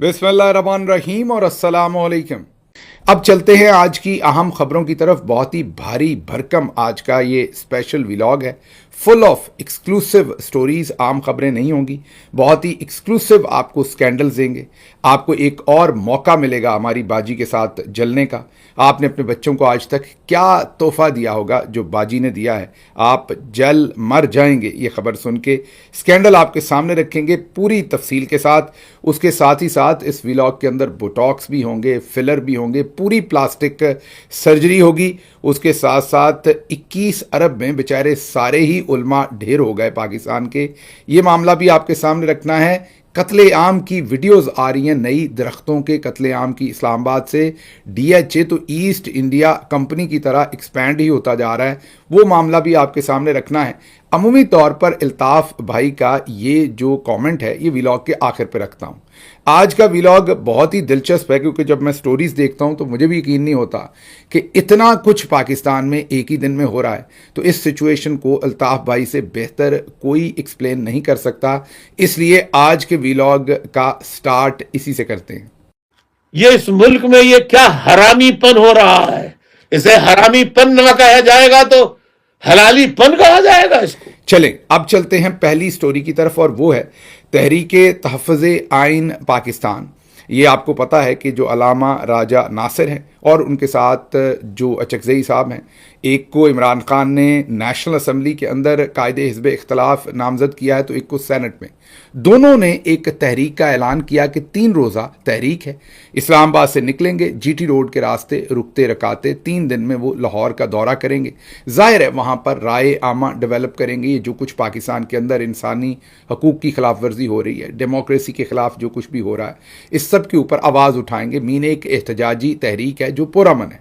बिस्मिल्लाहिर्रहमानिर्रहीम और अस्सलामु अलैकुम। अब चलते हैं आज की अहम खबरों की तरफ। बहुत ही भारी भरकम आज का ये स्पेशल व्लॉग है, फुल ऑफ एक्सक्लूसिव स्टोरीज। आम खबरें नहीं होंगी, बहुत ही एक्सक्लूसिव आपको स्कैंडल्स देंगे। आपको एक और मौका मिलेगा हमारी बाजी के साथ जलने का। आपने अपने बच्चों को आज तक क्या तोहफा दिया होगा जो बाजी ने दिया है, आप जल मर जाएंगे ये खबर सुन के। स्कैंडल आपके सामने रखेंगे पूरी तफसील के साथ। उसके साथ ही साथ इस व्लॉग के अंदर बोटॉक्स भी होंगे, फिलर भी होंगे, पूरी प्लास्टिक सर्जरी होगी। उसके साथ साथ 21 अरब में बेचारे सारे ही उलमा ढेर हो गए पाकिस्तान के, ये मामला भी आपके सामने रखना है। कत्ले आम की वीडियोस आ रही हैं, नई दरख्तों के कत्ले आम की इस्लामाबाद से। DHA तो ईस्ट इंडिया कंपनी की तरह एक्सपैंड ही होता जा रहा है, वो मामला भी आपके सामने रखना है। अमूमी तौर पर अल्ताफ़ भाई का ये जो कमेंट है ये व्लॉग के आखिर पे रखता हूँ। आज का व्लॉग बहुत ही दिलचस्प है क्योंकि जब मैं स्टोरीज देखता हूँ तो मुझे भी यकीन नहीं होता कि इतना कुछ पाकिस्तान में एक ही दिन में हो रहा है। तो इस सिचुएशन को अल्ताफ़ भाई से बेहतर कोई एक्सप्लेन नहीं कर सकता, इसलिए आज के व्लॉग का स्टार्ट इसी से करते हैं। ये इस मुल्क में ये क्या हरामीपन हो रहा है, इसे हरामीपन न कहा जाएगा तो हलालीपन कहा जाएगा इसको। चलें अब चलते हैं पहली स्टोरी की तरफ, और वो है तहरीके तहफ़्फ़ुज़े आइन पाकिस्तान। ये आपको पता है कि जो अलामा राजा नासिर हैं और उनके साथ जो अचकज़ई साहब हैं, एक को इमरान खान ने नेशनल असम्बली के अंदर कायदे हिज़्ब इख्तलाफ नामज़द किया है तो एक को सेनेट में। दोनों ने एक तहरीक का ऐलान किया कि 3 रोज़ा तहरीक है। इस्लामाबाद से निकलेंगे, GT रोड के रास्ते रुकते रकाते 3 दिन में वो लाहौर का दौरा करेंगे। ज़ाहिर है वहाँ पर राय आमा डेवलप करेंगे। ये जो कुछ पाकिस्तान के अंदर इंसानी हकूक़ की खिलाफ वर्जी हो रही है, डेमोक्रेसी के ख़िलाफ़ जो कुछ भी हो रहा है, इस सब के ऊपर आवाज़ उठाएंगे। मीन एक एहतजाजी तहरीक है जो पुरअमन है।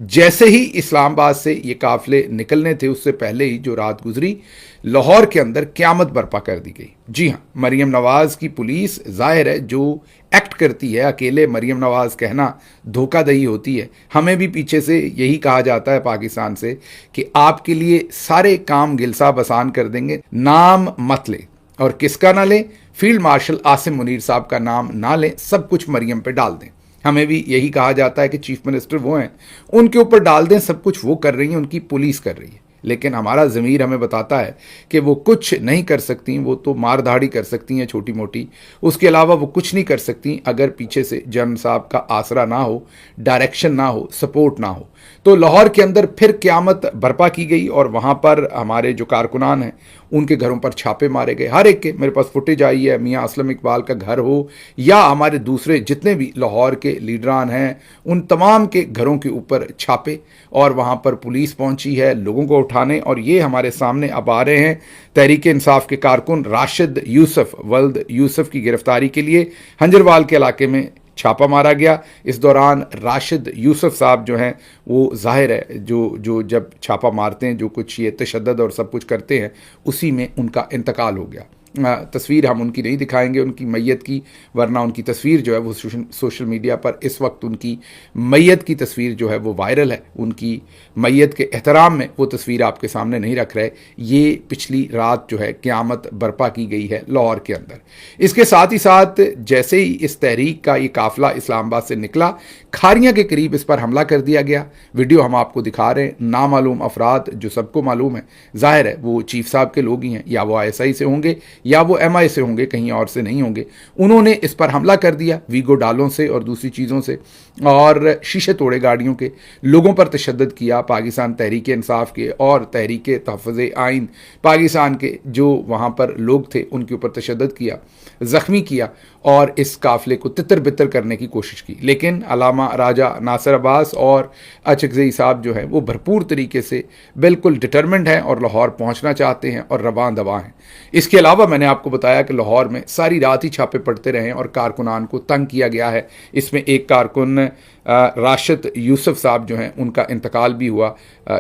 जैसे ही इस्लामाबाद से ये काफिले निकलने थे उससे पहले ही जो रात गुजरी, लाहौर के अंदर क़यामत बर्पा कर दी गई। जी हाँ, मरीम नवाज़ की पुलिस ज़ाहिर है जो एक्ट करती है, अकेले मरीम नवाज़ कहना धोखाधड़ी होती है। हमें भी पीछे से यही कहा जाता है पाकिस्तान से कि आपके लिए सारे काम गिलसाब आसान कर देंगे, नाम मत लें। और किसका ना लें? फील्ड मार्शल आसिम मुनीर साहब का नाम ना लें, सब कुछ मरीम पे डाल दें। हमें भी यही कहा जाता है कि चीफ मिनिस्टर वो हैं, उनके ऊपर डाल दें, सब कुछ वो कर रही हैं, उनकी पुलिस कर रही है। लेकिन हमारा ज़मीर हमें बताता है कि वो कुछ नहीं कर सकती, वो तो मार धाड़ी कर सकती हैं छोटी मोटी, उसके अलावा वो कुछ नहीं कर सकती अगर पीछे से जनरल साहब का आसरा ना हो, डायरेक्शन ना हो, सपोर्ट ना हो। तो लाहौर के अंदर फिर क़यामत बर्पा की गई और वहाँ पर हमारे जो कारकुनान हैं उनके घरों पर छापे मारे गए। हर एक के, मेरे पास फुटेज आई है, मियाँ असलम इकबाल का घर हो या हमारे दूसरे जितने भी लाहौर के लीडरान हैं, उन तमाम के घरों के ऊपर छापे और वहाँ पर पुलिस पहुँची है लोगों को उठाने। और ये हमारे सामने अब आ रहे हैं तहरीक इंसाफ के कारकुन राशिद यूसुफ वल्द यूसुफ की गिरफ्तारी के लिए हंजरवाल के इलाके में छापा मारा गया। इस दौरान राशिद यूसुफ साहब जो हैं वो ज़ाहिर है जो जब छापा मारते हैं, जो कुछ ये तशद्दुद और सब कुछ करते हैं, उसी में उनका इंतकाल हो गया। तस्वीर हम उनकी नहीं दिखाएंगे उनकी मैयत की, वरना उनकी तस्वीर जो है वो सोशल मीडिया पर इस वक्त उनकी मैयत की तस्वीर जो है वो वायरल है। उनकी मैयत के एहतराम में वो तस्वीर आपके सामने नहीं रख रहे। ये पिछली रात जो है क़यामत बर्पा की गई है लाहौर के अंदर। इसके साथ ही साथ जैसे ही इस तहरीक का ये काफ़िला इस्लामाबाद से निकला, खारियाँ के करीब इस पर हमला कर दिया गया। वीडियो हम आपको दिखा रहे हैं। नामालूम अफराद जो सबको मालूम है, ज़ाहिर है वो चीफ साहब के लोग ही हैं, या वो ISI से होंगे या वो MI से होंगे, कहीं और से नहीं होंगे। उन्होंने इस पर हमला कर दिया वीगो डालों से और दूसरी चीज़ों से, और शीशे तोड़े गाड़ियों के, लोगों पर तशद्दुद किया। पाकिस्तान तहरीक इंसाफ के और तहरीक तहफ़्फ़ुज़े आइन पाकिस्तान के जो वहाँ पर लोग थे उनके ऊपर तशद्दुद किया, ज़ख्मी किया और इस काफ़िले को तितर बितर करने की कोशिश की। लेकिन अलामा राजा नासिर अब्बास और अचकज़ई साहब जो हैं वो भरपूर तरीके से बिल्कुल डिटरमिन्ड हैं और लाहौर पहुँचना चाहते हैं और रवां दवा हैं। इसके अलावा मैंने आपको बताया कि लाहौर में सारी रात ही छापे पड़ते रहे और कारकुनान को तंग किया गया है। इसमें एक कारकुन राशिद यूसुफ साहब जो हैं उनका इंतकाल भी हुआ,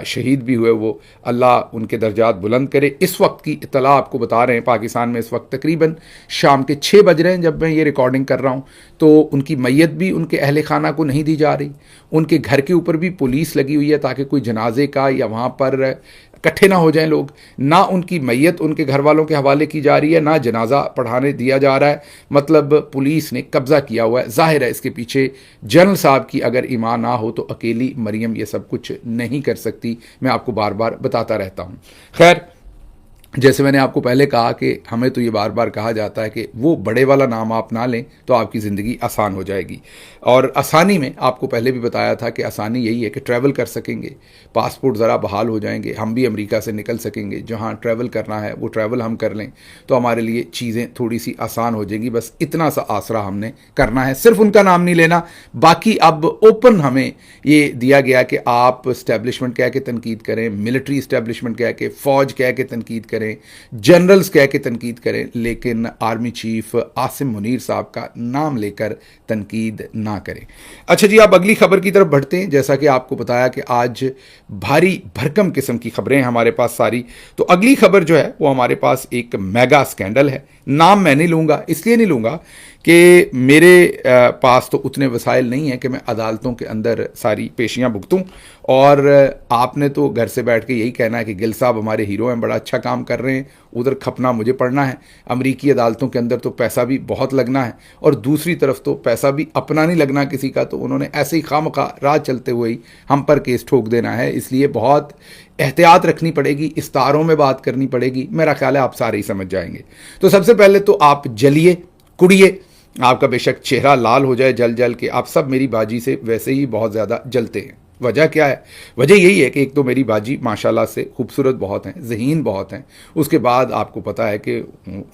शहीद भी हुए। वो अल्लाह उनके दर्जात बुलंद करे। इस वक्त की इत्तला आपको बता रहे हैं, पाकिस्तान में इस वक्त तकरीबन शाम के 6 बज रहे हैं जब मैं ये रिकॉर्डिंग कर रहा हूँ। तो उनकी मैयत भी उनके अहले खाना को नहीं दी जा रही। उनके घर के ऊपर भी पुलिस लगी हुई है ताकि कोई जनाजे का या वहाँ पर इकट्ठे ना हो जाएं लोग, ना उनकी मैयत उनके घर वालों के हवाले की जा रही है, ना जनाजा पढ़ाने दिया जा रहा है। मतलब पुलिस ने कब्जा किया हुआ है। जाहिर है इसके पीछे जनरल साहब की अगर ईमान ना हो तो अकेली मरियम ये सब कुछ नहीं कर सकती। मैं आपको बार बार बताता रहता हूँ। खैर, जैसे मैंने आपको पहले कहा कि हमें तो ये बार बार कहा जाता है कि वो बड़े वाला नाम आप ना लें तो आपकी ज़िंदगी आसान हो जाएगी। और आसानी में आपको पहले भी बताया था कि आसानी यही है कि ट्रैवल कर सकेंगे, पासपोर्ट ज़रा बहाल हो जाएंगे, हम भी अमेरिका से निकल सकेंगे, जहाँ ट्रैवल करना है वो ट्रैवल हम कर लें तो हमारे लिए चीज़ें थोड़ी सी आसान हो जाएंगी। बस इतना सा आसरा हमने करना है, सिर्फ उनका नाम नहीं लेना। बाकी अब ओपन हमें ये दिया गया कि आप इस्टेब्लिशमेंट कह के तनकीद करें, मिलिट्री इस्टेब्लिशमेंट कह के, फ़ौज कह के तनकीद करें, जनरल्स कह के तनकीद करें, लेकिन आर्मी चीफ आसिम मुनीर साहब का नाम लेकर तनकीद ना करें। अच्छा जी, आप अगली खबर की तरफ बढ़ते हैं। जैसा कि आपको बताया कि आज भारी भरकम किस्म की खबरें हैं हमारे पास सारी, तो अगली खबर जो है वो हमारे पास एक मेगा स्कैंडल है। नाम मैं नहीं लूँगा, इसलिए नहीं लूँगा कि मेरे पास तो उतने वसाइल नहीं हैं कि मैं अदालतों के अंदर सारी पेशियां भुगतूं, और आपने तो घर से बैठ के यही कहना है कि गिल साहब हमारे हीरो हैं, बड़ा अच्छा काम कर रहे हैं, उधर खपना मुझे पड़ना है। अमरीकी अदालतों के अंदर तो पैसा भी बहुत लगना है, और दूसरी तरफ तो पैसा भी अपना नहीं लगना किसी का, तो उन्होंने ऐसे ही खामखा राह चलते हुए ही हम पर केस ठोक देना है। इसलिए बहुत एहतियात रखनी पड़ेगी, इस्तारों में बात करनी पड़ेगी। मेरा ख्याल है आप सारे ही समझ जाएंगे। तो सबसे पहले तो आप जलिए, कुड़िए, आपका बेशक चेहरा लाल हो जाए जल जल के, आप सब मेरी बाजी से वैसे ही बहुत ज़्यादा जलते हैं। वजह क्या है? वजह यही है कि एक तो मेरी बाजी माशाल्लाह से खूबसूरत बहुत हैं, ज़हीन बहुत हैं, उसके बाद आपको पता है कि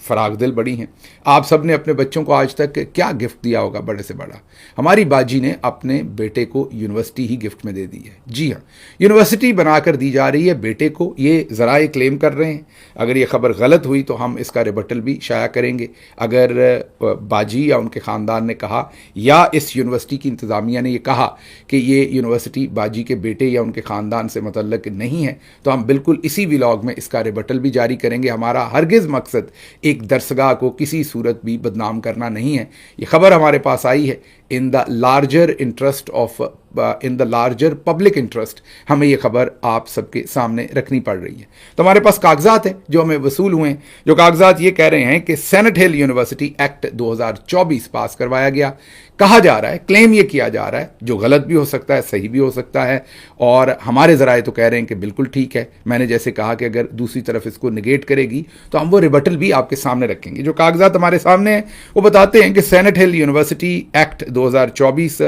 फराग दिल बड़ी हैं। आप सब ने अपने बच्चों को आज तक क्या गिफ्ट दिया होगा बड़े से बड़ा? हमारी बाजी ने अपने बेटे को यूनिवर्सिटी ही गिफ्ट में दे दी है। जी हाँ, यूनिवर्सिटी बनाकर दी जा रही है बेटे को, ये ज़राए क्लेम कर रहे हैं। अगर ये खबर गलत हुई तो हम इसका रिबटल भी शाया करेंगे। अगर बाजी या उनके ख़ानदान ने कहा या इस यूनिवर्सिटी की इंतज़ामिया ने ये कहा कि ये यूनिवर्सिटी बाजी के बेटे या उनके ख़ानदान से मुतल्लक नहीं है, तो हम बिल्कुल इसी व्लॉग में इसका रिबटल भी जारी करेंगे। हमारा हरगिज़ मकसद एक दरसगाह को किसी सूरत भी बदनाम करना नहीं है। ये खबर हमारे पास आई है in the larger interest of in the larger public interest, हमें ये खबर आप सबके सामने रखनी पड़ रही है। तो हमारे पास कागजात हैं जो हमें वसूल हुए हैं। जो कागजात ये कह रहे हैं कि सेनेट हिल यूनिवर्सिटी एक्ट 2024 पास करवाया गया। कहा जा रहा है, क्लेम ये किया जा रहा है, जो गलत भी हो सकता है, सही भी हो सकता है, और हमारे ज़राए तो कह रहे हैं कि बिल्कुल ठीक है। मैंने जैसे कहा कि अगर दूसरी तरफ इसको निगेट करेगी तो हम वो रिबटल भी आपके सामने रखेंगे। जो कागजात हमारे सामने हैं वो बताते हैं कि सेनेट हिल यूनिवर्सिटी एक्ट 2024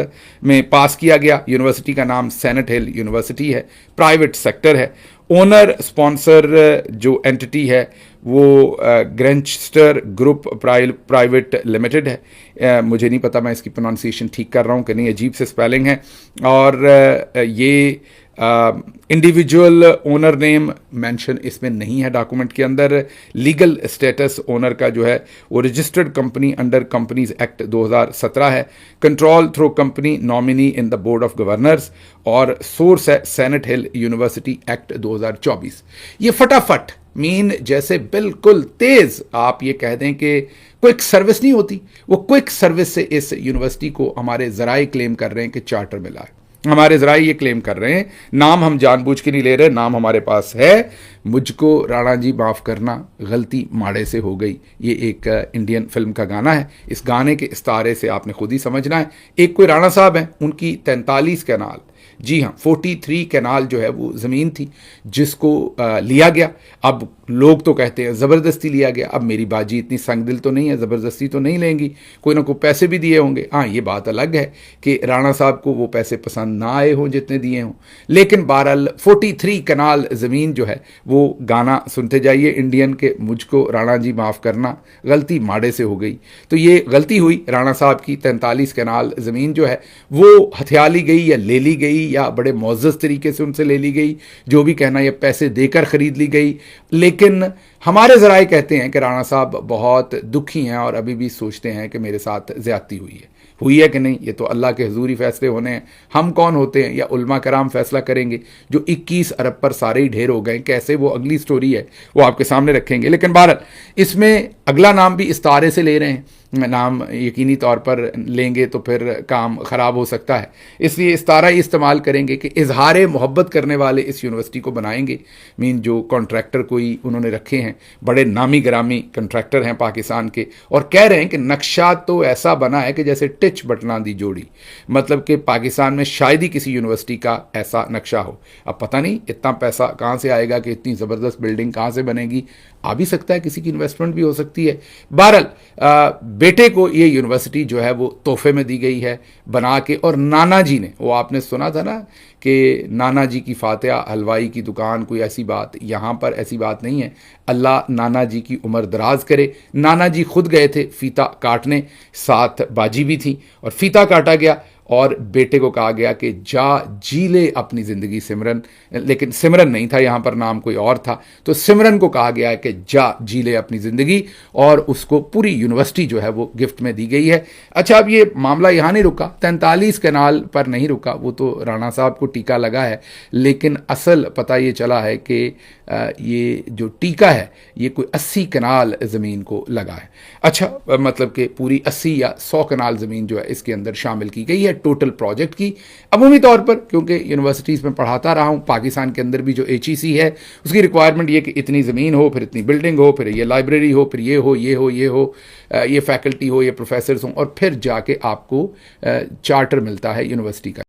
में पास किया गया। यूनिवर्सिटी का नाम सेनेट हिल यूनिवर्सिटी है, प्राइवेट सेक्टर है। ओनर स्पॉन्सर जो एंटिटी है वो ग्रेंचस्टर ग्रुप प्राइवेट लिमिटेड है। मुझे नहीं पता मैं इसकी प्रोनाउंसिएशन ठीक कर रहा हूँ कि नहीं, अजीब से स्पेलिंग है। और ये इंडिविजुअल ओनर नेम मेंशन इसमें नहीं है डॉक्यूमेंट के अंदर। लीगल स्टेटस ओनर का जो है वो registered company under companies act 2017 है। Control through company nominee in the board of governors, और सोर्स है सेनेट हिल यूनिवर्सिटी एक्ट 2024। ये फटाफट मीन जैसे बिल्कुल तेज आप ये कह दें कि क्विक सर्विस नहीं होती, वो क्विक सर्विस से इस यूनिवर्सिटी को हमारे ज़राए क्लेम कर रहे हैं कि चार्टर मिला है। हमारे ज़राए ये क्लेम कर रहे हैं, नाम हम जानबूझ के नहीं ले रहे, नाम हमारे पास है। मुझको राणा जी माफ़ करना, गलती माड़े से हो गई। ये एक इंडियन फिल्म का गाना है। इस गाने के इस्तारे से आपने खुद ही समझना है। एक कोई राणा साहब हैं, उनकी 43 कैनाल, जी हाँ 43 कैनाल जो है वो ज़मीन थी जिसको लिया गया। अब लोग तो कहते हैं ज़बरदस्ती लिया गया। अब मेरी बाजी इतनी संग दिल तो नहीं है, ज़बरदस्ती तो नहीं लेंगी, कोई ना कोई पैसे भी दिए होंगे। हाँ, ये बात अलग है कि राणा साहब को वो पैसे पसंद ना आए हों जितने दिए हों, लेकिन बहरहाल 43 कैनाल ज़मीन जो है वो गाना सुनते जाइए इंडियन के, मुझको राणा जी माफ़ करना, गलती माड़े से हो गई। तो ये गलती हुई, राणा साहब की 43 कैनाल ज़मीन जो है वो हथिया ली गई या ले ली गई या बड़े मुअज़्ज़ज़ तरीके से उनसे ले ली गई, जो भी कहना, ये पैसे देकर ख़रीद ली गई। लेकिन हमारे ज़राए कहते हैं कि राणा साहब बहुत दुखी हैं और अभी भी सोचते हैं कि मेरे साथ ज़्यादती हुई है कि नहीं, ये तो अल्लाह के हुजूर ही फैसले होने हैं। हम कौन होते हैं या उलमा कराम फैसला करेंगे? जो 21 अरब पर सारे ही ढेर हो गए, कैसे, वो अगली स्टोरी है, वो आपके सामने रखेंगे। लेकिन बहरहाल इसमें अगला नाम भी इस तारे से ले रहे हैं नाम यकीनी तौर पर लेंगे तो फिर काम ख़राब हो सकता है। इसलिए इस तरह ही इस्तेमाल करेंगे कि इजहार मोहब्बत करने वाले इस यूनिवर्सिटी को बनाएंगे। मीन जो कॉन्ट्रैक्टर कोई उन्होंने रखे हैं, बड़े नामी ग्रामी कॉन्ट्रैक्टर हैं पाकिस्तान के, और कह रहे हैं कि नक्शा तो ऐसा बना है कि जैसे टिच बटना दी जोड़ी, मतलब कि पाकिस्तान में शायद ही किसी यूनिवर्सिटी का ऐसा नक्शा हो। अब पता नहीं इतना पैसा कहाँ से आएगा कि इतनी ज़बरदस्त बिल्डिंग कहाँ से बनेगी, आ भी सकता है, किसी की इन्वेस्टमेंट भी हो सकती है। बहरहाल बेटे को ये यूनिवर्सिटी जो है वो तोहफे में दी गई है बना के, और नाना जी ने, वो आपने सुना था ना कि नाना जी की फातिहा हलवाई की दुकान, कोई ऐसी बात यहाँ पर ऐसी बात नहीं है। अल्लाह नाना जी की उम्र दराज करे। नाना जी खुद गए थे फ़ीता काटने, साथ बाजी भी थी, और फ़ीता काटा गया और बेटे को कहा गया कि जा जी ले अपनी ज़िंदगी सिमरन, लेकिन सिमरन नहीं था, यहाँ पर नाम कोई और था, तो सिमरन को कहा गया है कि जा जी ले अपनी ज़िंदगी, और उसको पूरी यूनिवर्सिटी जो है वो गिफ्ट में दी गई है। अच्छा, अब ये मामला यहाँ नहीं रुका, 43 कनाल पर नहीं रुका, वो तो राणा साहब को टीका लगा है, लेकिन असल पता ये चला है कि ये जो टीका है ये कोई 80 कनाल ज़मीन को लगा है। अच्छा, मतलब कि पूरी 80 या 100 कनाल ज़मीन जो है इसके अंदर शामिल की गई है टोटल प्रोजेक्ट की। अमूमी तौर पर क्योंकि यूनिवर्सिटीज़ में पढ़ाता रहा हूँ, पाकिस्तान के अंदर भी जो HEC है उसकी रिक्वायरमेंट ये कि इतनी ज़मीन हो, फिर इतनी बिल्डिंग हो, फिर ये लाइब्रेरी हो, फिर ये हो, ये हो, ये हो, ये फैकल्टी हो, ये प्रोफेसर्स हों, और फिर जाके आपको चार्टर मिलता है यूनिवर्सिटी का।